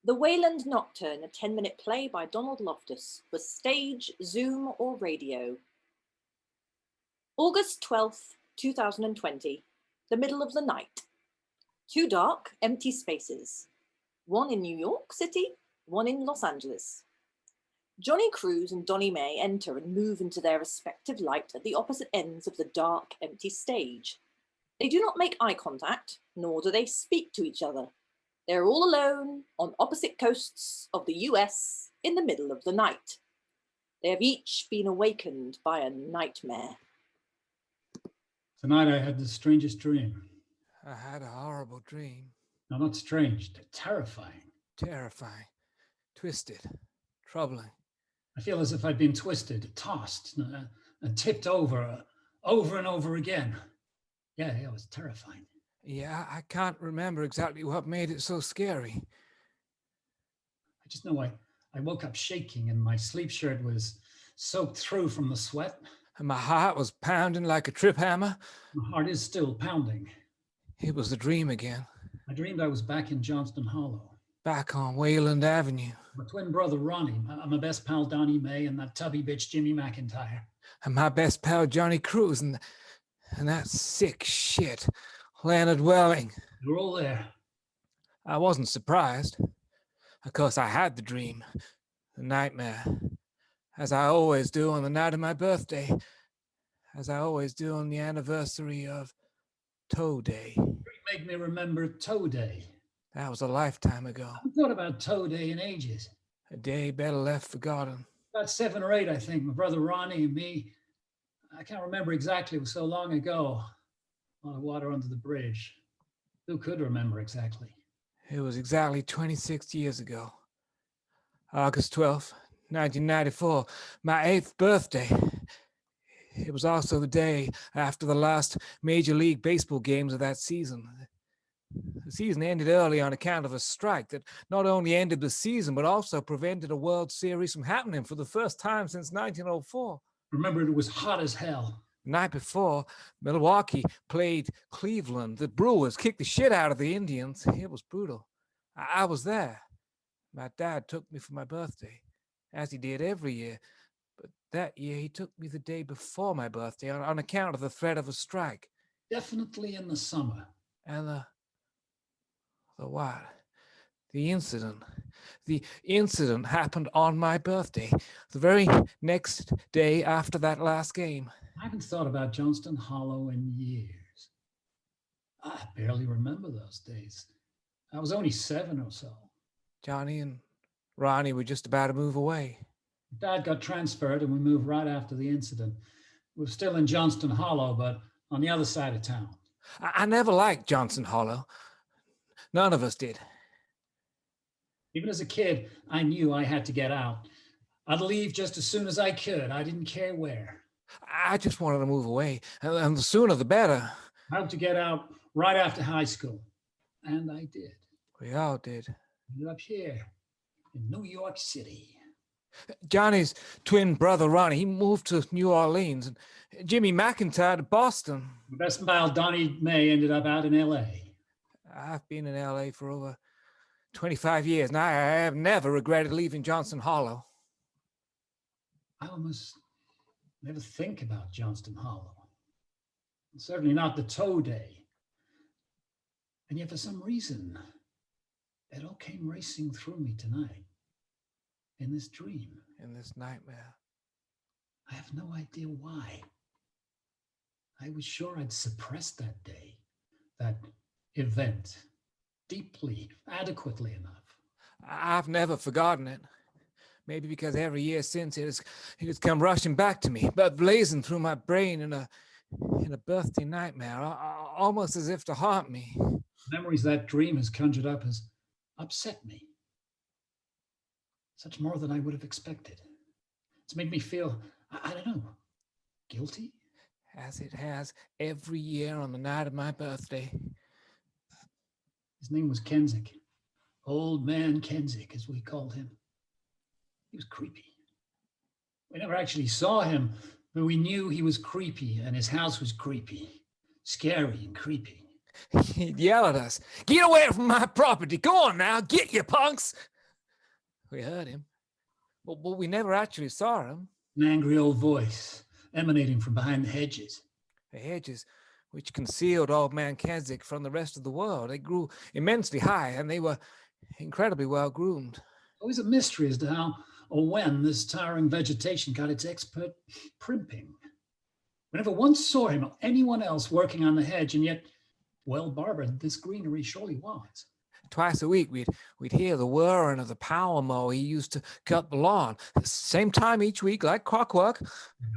The Wayland Nocturne, a 10-minute play by Loftus, was stage, Zoom, or radio. August 12th, 2020, the middle of the night. 2 dark, empty spaces. One in New York City, one in Los Angeles. Johnny Cruz and Donny May enter and move into their respective light at the opposite ends of the dark, empty stage. They do not make eye contact, nor do they speak to each other. They're all alone on opposite coasts of the US in the middle of the night. They have each been awakened by a nightmare. Tonight I had the strangest dream. I had a horrible dream. No, not strange, terrifying. Terrifying, twisted, troubling. I feel as if I'd been twisted, tossed, and tipped over and over again. Yeah, it was terrifying. Yeah, I can't remember exactly what made it so scary. I just know I woke up shaking and my sleep shirt was soaked through from the sweat. And my heart was pounding like a trip hammer. My heart is still pounding. It was a dream again. I dreamed I was back in Johnston Hollow. Back on Wayland Avenue. My twin brother Ronnie, my best pal Donny May, and that tubby bitch Jimmy McIntyre. And my best pal Johnny Cruz and that sick shit, Leonard Welling. They were all there. I wasn't surprised. Of course, I had the dream, the nightmare, as I always do on the night of my birthday, as I always do on the anniversary of Toe Day. It made me remember Toe Day. That was a lifetime ago. I haven't thought about Toe Day in ages. A day better left forgotten. About 7 or 8, I think. My brother Ronnie and me. I can't remember exactly. It was so long ago. A lot of water under the bridge. Who could remember exactly? It was exactly 26 years ago. August 12th, 1994, my 8th birthday. It was also the day after the last Major League Baseball games of that season. The season ended early on account of a strike that not only ended the season, but also prevented a World Series from happening for the first time since 1904. Remember, it was hot as hell. The night before, Milwaukee played Cleveland. The Brewers kicked the shit out of the Indians. It was brutal. I was there. My dad took me for my birthday, as he did every year. But that year, he took me the day before my birthday on account of the threat of a strike. Definitely in the summer. And the what? The incident. The incident happened on my birthday, the very next day after that last game. I haven't thought about Johnston Hollow in years. I barely remember those days. I was only 7 or so. Johnny and Ronnie were just about to move away. Dad got transferred and we moved right after the incident. We were still in Johnston Hollow, but on the other side of town. I never liked Johnston Hollow. None of us did. Even as a kid, I knew I had to get out. I'd leave just as soon as I could. I didn't care where. I just wanted to move away, and the sooner the better. I hoped to get out right after high school. And I did. We all did. Ended up here in New York City. Johnny's twin brother, Ronnie, he moved to New Orleans, and Jimmy McIntyre to Boston. My best pal Donny May ended up out in L.A. I've been in L.A. for over 25 years, and I have never regretted leaving Johnston Hollow. I almost never think about Johnston Hollow. Certainly not the Toe Day. And yet for some reason, it all came racing through me tonight. In this dream. In this nightmare. I have no idea why. I was sure I'd suppressed that day, that event, deeply, adequately enough. I've never forgotten it. Maybe because every year since it has come rushing back to me, but blazing through my brain in a birthday nightmare, almost as if to haunt me. Memories that dream has conjured up has upset me. Such more than I would have expected. It's made me feel, I don't know, guilty? As it has every year on the night of my birthday. His name was Kensick. Old Man Kensick, as we called him. He was creepy. We never actually saw him, but we knew he was creepy and his house was creepy. Scary and creepy. He'd yell at us, "Get away from my property. Go on now, get you punks." We heard him, but we never actually saw him. An angry old voice emanating from behind the hedges. The hedges, which concealed old man Keswick from the rest of the world, they grew immensely high, and they were incredibly well groomed. Always a mystery as to how or when this towering vegetation got its expert primping. We never once saw him or anyone else working on the hedge, and yet, well barbered this greenery surely was. Twice a week, we'd hear the whirring of the power mower he used to cut the lawn. Same time each week, like clockwork. I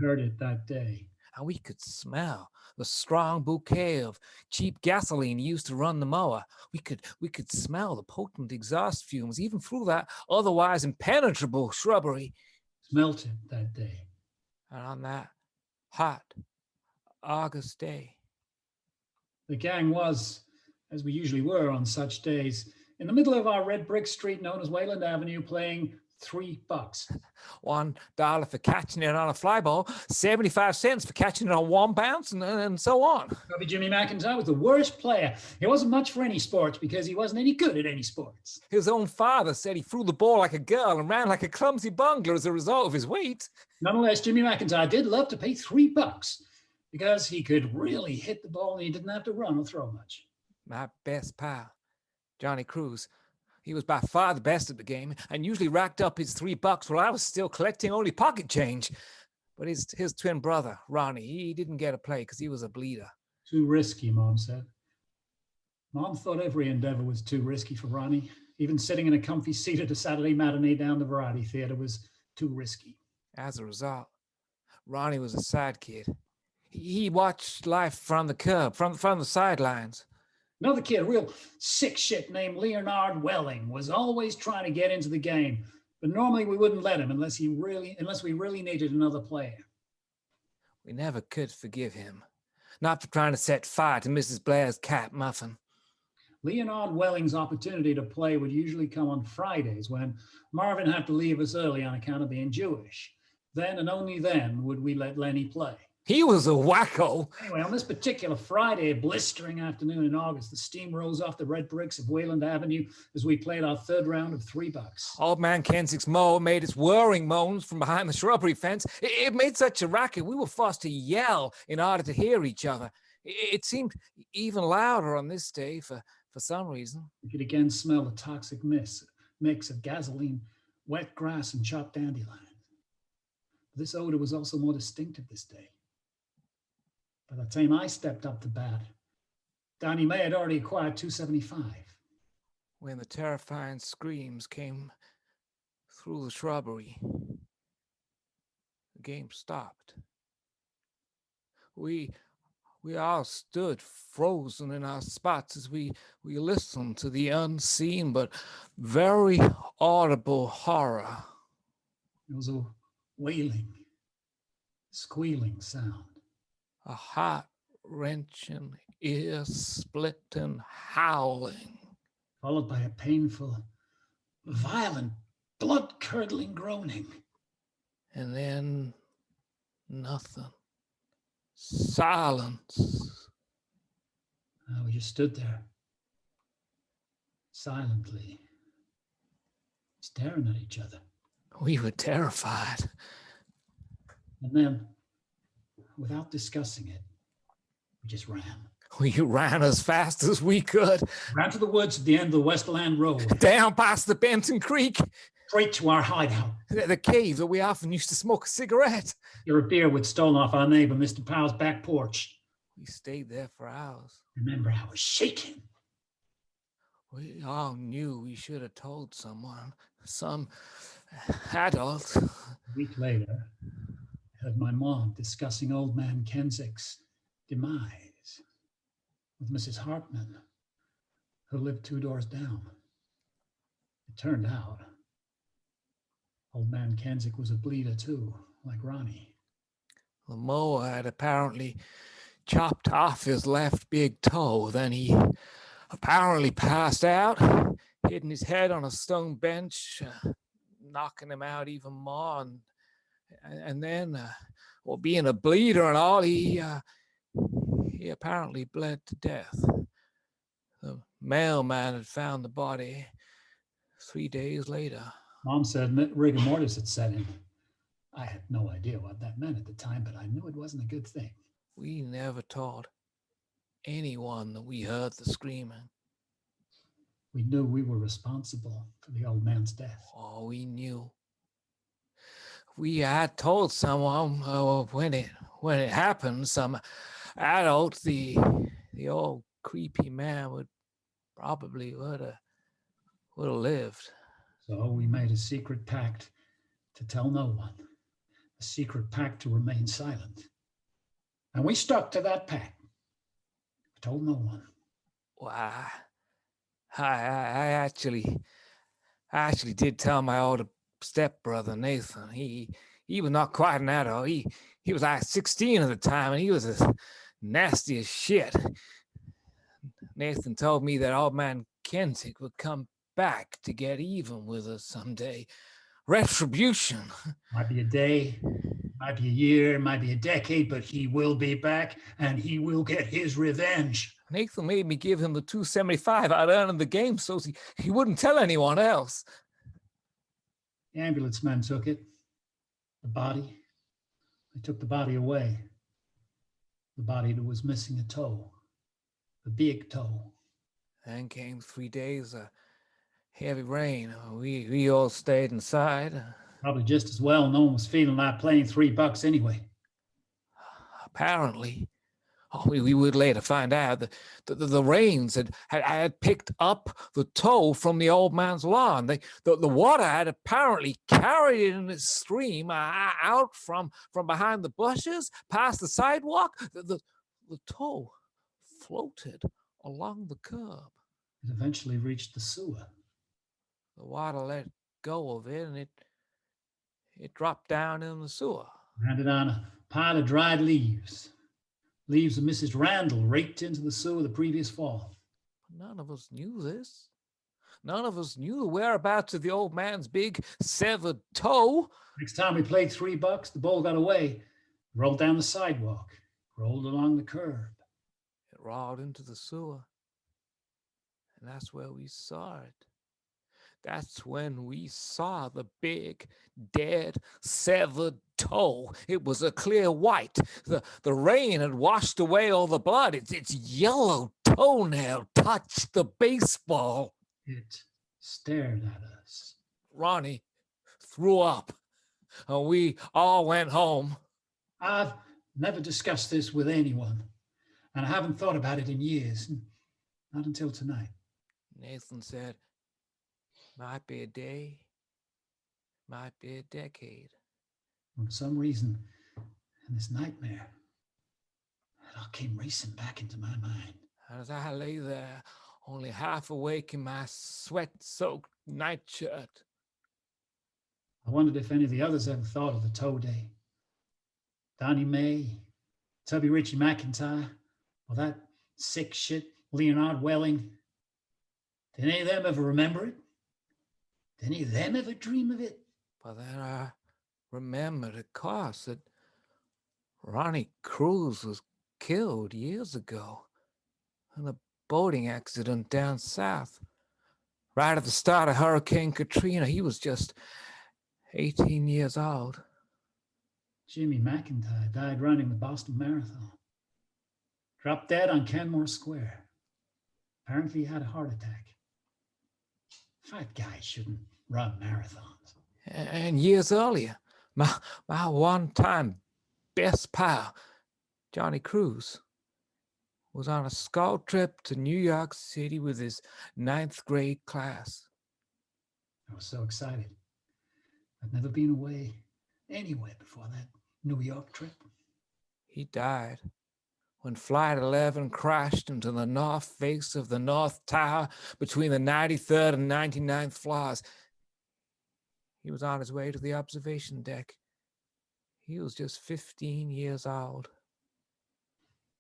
heard it that day. And we could smell the strong bouquet of cheap gasoline he used to run the mower. We could smell the potent exhaust fumes, even through that otherwise impenetrable shrubbery. Smelt it that day. And on that hot August day, the gang was, as we usually were on such days, in the middle of our red brick street known as Wayland Avenue, playing $3. $1 for catching it on a fly ball, 75 cents for catching it on one bounce, and so on. Probably Jimmy McIntyre was the worst player. He wasn't much for any sports because he wasn't any good at any sports. His own father said he threw the ball like a girl and ran like a clumsy bungler as a result of his weight. Nonetheless, Jimmy McIntyre did love to pay $3 because he could really hit the ball and he didn't have to run or throw much. My best pal, Johnny Cruz, he was by far the best at the game and usually racked up his $3 while I was still collecting only pocket change. But his twin brother, Ronnie, he didn't get a play because he was a bleeder. Too risky, Mom said. Mom thought every endeavor was too risky for Ronnie. Even sitting in a comfy seat at a Saturday matinee down the variety theater was too risky. As a result, Ronnie was a sad kid. He watched life from the curb, from the sidelines. Another kid, a real sick shit named Leonard Welling, was always trying to get into the game, but normally we wouldn't let him unless we really needed another player. We never could forgive him, not for trying to set fire to Mrs. Blair's cat muffin. Leonard Welling's opportunity to play would usually come on Fridays when Marvin had to leave us early on account of being Jewish. Then and only then would we let Lenny play. He was a wacko. Anyway, on this particular Friday, a blistering afternoon in August, the steam rose off the red bricks of Wayland Avenue as we played our third round of $3. Old man Kensick's mower made its whirring moans from behind the shrubbery fence. It made such a racket, we were forced to yell in order to hear each other. It seemed even louder on this day for some reason. We could again smell the toxic mix of gasoline, wet grass, and chopped dandelions. But this odor was also more distinctive this day. By the time I stepped up to bat, Donny May had already acquired 275. When the terrifying screams came through the shrubbery, the game stopped. We all stood frozen in our spots as we listened to the unseen but very audible horror. It was a wailing, squealing sound. A heart-wrenching, ear-splitting howling. Followed by a painful, violent, blood-curdling groaning. And then nothing. Silence. We just stood there, silently, staring at each other. We were terrified. And then, without discussing it, we just ran. We ran as fast as we could. Ran to the woods at the end of the Westland Road. Down past the Benton Creek. Straight to our hideout. The cave that we often used to smoke a cigarette. Your beer we'd stolen off our neighbor, Mr. Powell's back porch. We stayed there for hours. Remember, I was shaking. We all knew we should have told someone, some adult. A week later, I heard my mom discussing old man Kensick's demise with Mrs. Hartman, who lived 2 doors down. It turned out, old man Kensick was a bleeder too, like Ronnie. The mower had apparently chopped off his left big toe. Then he apparently passed out, hitting his head on a stone bench, knocking him out even more. And then, well, being a bleeder and all, he apparently bled to death. The mailman had found the body 3 days later Mom said rigor mortis had set in. I had no idea what that meant at the time, but I knew it wasn't a good thing. We never told anyone that we heard the screaming. We knew we were responsible for the old man's death. Oh, we knew. We had told someone when it happened, some adult, the old creepy man would have lived. So we made a secret pact to tell no one, a secret pact to remain silent. And we stuck to that pact. We told no one. Well, I actually did tell my older stepbrother Nathan. He was not quite an adult. He was like 16 at the time, and he was as nasty as shit. Nathan told me that old man Kentic would come back to get even with us someday. Retribution. Might be a day, might be a year, might be a decade, but he will be back and he will get his revenge. Nathan made me give him the $275 I'd earned in the game so he wouldn't tell anyone else. The ambulance men took it. The body. They took the body away. The body that was missing a toe. The big toe. Then came 3 days of heavy rain. We all stayed inside. Probably just as well. No one was feeling like playing $3 anyway. Apparently. We would later find out that the rains had picked up the toe from the old man's lawn. The water had apparently carried it in its stream out from behind the bushes, past the sidewalk. The toe floated along the curb. It eventually reached the sewer. The water let go of it, and it dropped down in the sewer. Landed on a pile of dried leaves. Leaves of Mrs. Randall raked into the sewer the previous fall. But none of us knew this. None of us knew the whereabouts of the old man's big severed toe. Next time we played $3, the ball got away, rolled down the sidewalk, rolled along the curb. It rolled into the sewer. And that's where we saw it. That's when we saw the big, dead, severed toe. It was a clear white. The rain had washed away all the blood. Its yellow toenail touched the baseball. It stared at us. Ronnie threw up, and we all went home. I've never discussed this with anyone, and I haven't thought about it in years. Not until tonight. Nathan said, might be a day, might be a decade. For some reason, in this nightmare, it all came racing back into my mind. As I lay there, only half awake in my sweat-soaked nightshirt. I wondered if any of the others ever thought of the toe day. Donny May, Tubby Richie McIntyre, or that sick shit Leonard Welling. Did any of them ever remember it? Did any of them ever dream of it? But then I remembered, of course, that Ronnie Cruz was killed years ago in a boating accident down south. Right at the start of Hurricane Katrina. He was just 18 years old. Jimmy McIntyre died running the Boston Marathon. Dropped dead on Kenmore Square. Apparently he had a heart attack. Fat guys shouldn't run marathons. And years earlier, my one-time best pal, Johnny Cruz, was on a scout trip to New York City with his 9th grade class. I was so excited. I'd never been away anywhere before that New York trip. He died when Flight 11 crashed into the north face of the North Tower between the 93rd and 99th floors. He was on his way to the observation deck. He was just 15 years old.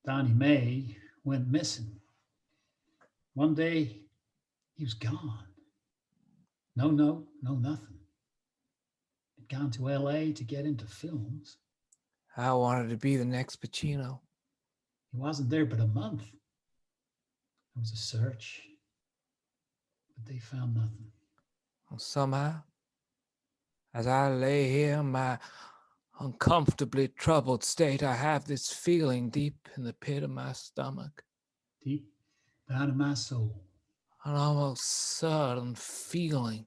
Donny May went missing. One day, he was gone. No note, no nothing. He'd gone to LA to get into films. I wanted to be the next Pacino. He wasn't there but a month. There was a search, but they found nothing. Well, somehow, As I lay here in my uncomfortably troubled state, I have this feeling deep in the pit of my stomach. Deep down in my soul. An almost certain feeling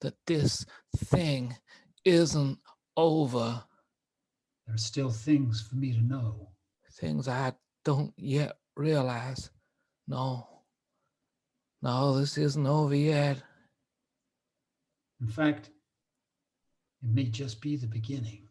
that this thing isn't over. There are still things for me to know. Things I don't yet realize. No, this isn't over yet. In fact, it may just be the beginning.